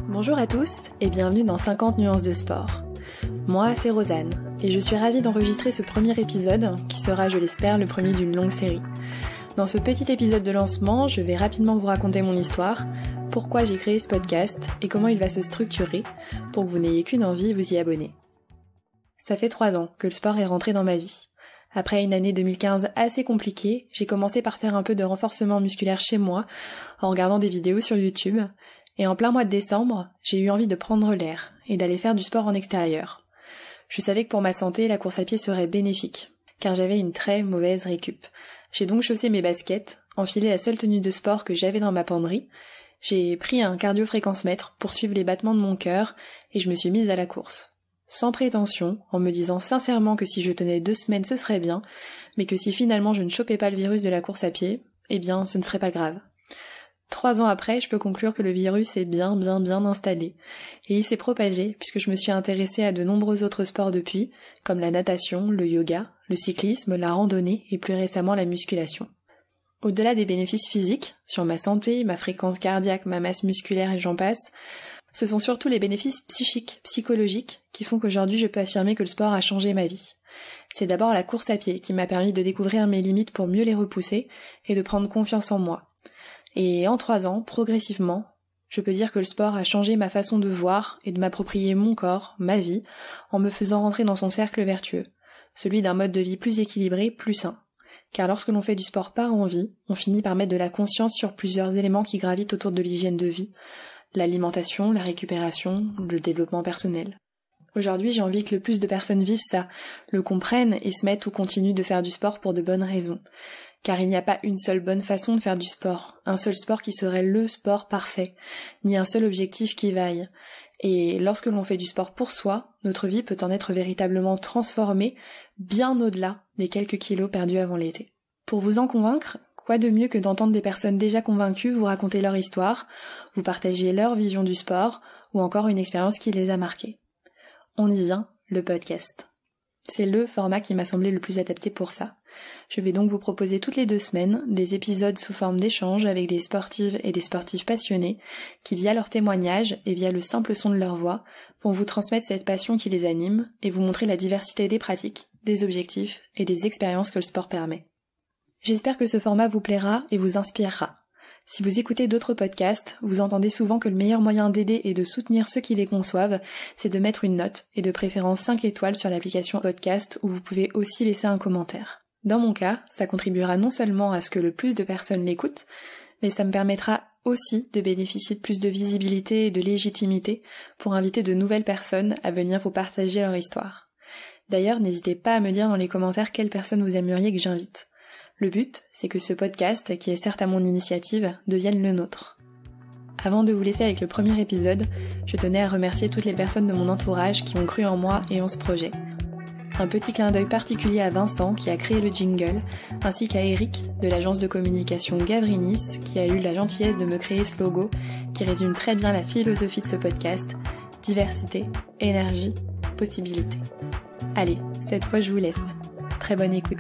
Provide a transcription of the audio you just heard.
Bonjour à tous et bienvenue dans 50 nuances de sport. Moi, c'est Rosanne et je suis ravie d'enregistrer ce premier épisode qui sera, je l'espère, le premier d'une longue série. Dans ce petit épisode de lancement, je vais rapidement vous raconter mon histoire, pourquoi j'ai créé ce podcast et comment il va se structurer pour que vous n'ayez qu'une envie, vous y abonner. Ça fait 3 ans que le sport est rentré dans ma vie. Après une année 2015 assez compliquée, j'ai commencé par faire un peu de renforcement musculaire chez moi en regardant des vidéos sur YouTube. Et en plein mois de décembre, j'ai eu envie de prendre l'air et d'aller faire du sport en extérieur. Je savais que pour ma santé, la course à pied serait bénéfique, car j'avais une très mauvaise récup. J'ai donc chaussé mes baskets, enfilé la seule tenue de sport que j'avais dans ma penderie, j'ai pris un cardio-fréquence-mètre pour suivre les battements de mon cœur et je me suis mise à la course. Sans prétention, en me disant sincèrement que si je tenais 2 semaines ce serait bien, mais que si finalement je ne chopais pas le virus de la course à pied, eh bien ce ne serait pas grave. 3 ans après, je peux conclure que le virus est bien installé. Et il s'est propagé puisque je me suis intéressée à de nombreux autres sports depuis, comme la natation, le yoga, le cyclisme, la randonnée et plus récemment la musculation. Au-delà des bénéfices physiques, sur ma santé, ma fréquence cardiaque, ma masse musculaire et j'en passe, ce sont surtout les bénéfices psychiques, psychologiques, qui font qu'aujourd'hui je peux affirmer que le sport a changé ma vie. C'est d'abord la course à pied qui m'a permis de découvrir mes limites pour mieux les repousser et de prendre confiance en moi. Et en 3 ans, progressivement, je peux dire que le sport a changé ma façon de voir et de m'approprier mon corps, ma vie, en me faisant rentrer dans son cercle vertueux, celui d'un mode de vie plus équilibré, plus sain. Car lorsque l'on fait du sport par envie, on finit par mettre de la conscience sur plusieurs éléments qui gravitent autour de l'hygiène de vie, l'alimentation, la récupération, le développement personnel. Aujourd'hui, j'ai envie que le plus de personnes vivent ça, le comprennent et se mettent ou continuent de faire du sport pour de bonnes raisons. Car il n'y a pas une seule bonne façon de faire du sport, un seul sport qui serait le sport parfait, ni un seul objectif qui vaille. Et lorsque l'on fait du sport pour soi, notre vie peut en être véritablement transformée, bien au-delà des quelques kilos perdus avant l'été. Pour vous en convaincre, quoi de mieux que d'entendre des personnes déjà convaincues vous raconter leur histoire, vous partager leur vision du sport, ou encore une expérience qui les a marquées. On y vient, le podcast. C'est le format qui m'a semblé le plus adapté pour ça. Je vais donc vous proposer toutes les 2 semaines des épisodes sous forme d'échanges avec des sportives et des sportifs passionnés qui, via leurs témoignages et via le simple son de leur voix, vont vous transmettre cette passion qui les anime et vous montrer la diversité des pratiques, des objectifs et des expériences que le sport permet. J'espère que ce format vous plaira et vous inspirera. Si vous écoutez d'autres podcasts, vous entendez souvent que le meilleur moyen d'aider et de soutenir ceux qui les conçoivent, c'est de mettre une note et de préférence 5 étoiles sur l'application podcast où vous pouvez aussi laisser un commentaire. Dans mon cas, ça contribuera non seulement à ce que le plus de personnes l'écoutent, mais ça me permettra aussi de bénéficier de plus de visibilité et de légitimité pour inviter de nouvelles personnes à venir vous partager leur histoire. D'ailleurs, n'hésitez pas à me dire dans les commentaires quelles personnes vous aimeriez que j'invite. Le but, c'est que ce podcast, qui est certes à mon initiative, devienne le nôtre. Avant de vous laisser avec le premier épisode, je tenais à remercier toutes les personnes de mon entourage qui ont cru en moi et en ce projet. Un petit clin d'œil particulier à Vincent qui a créé le jingle, ainsi qu'à Eric de l'agence de communication Gavrinis qui a eu la gentillesse de me créer ce logo qui résume très bien la philosophie de ce podcast, diversité, énergie, possibilité. Allez, cette fois je vous laisse. Très bonne écoute.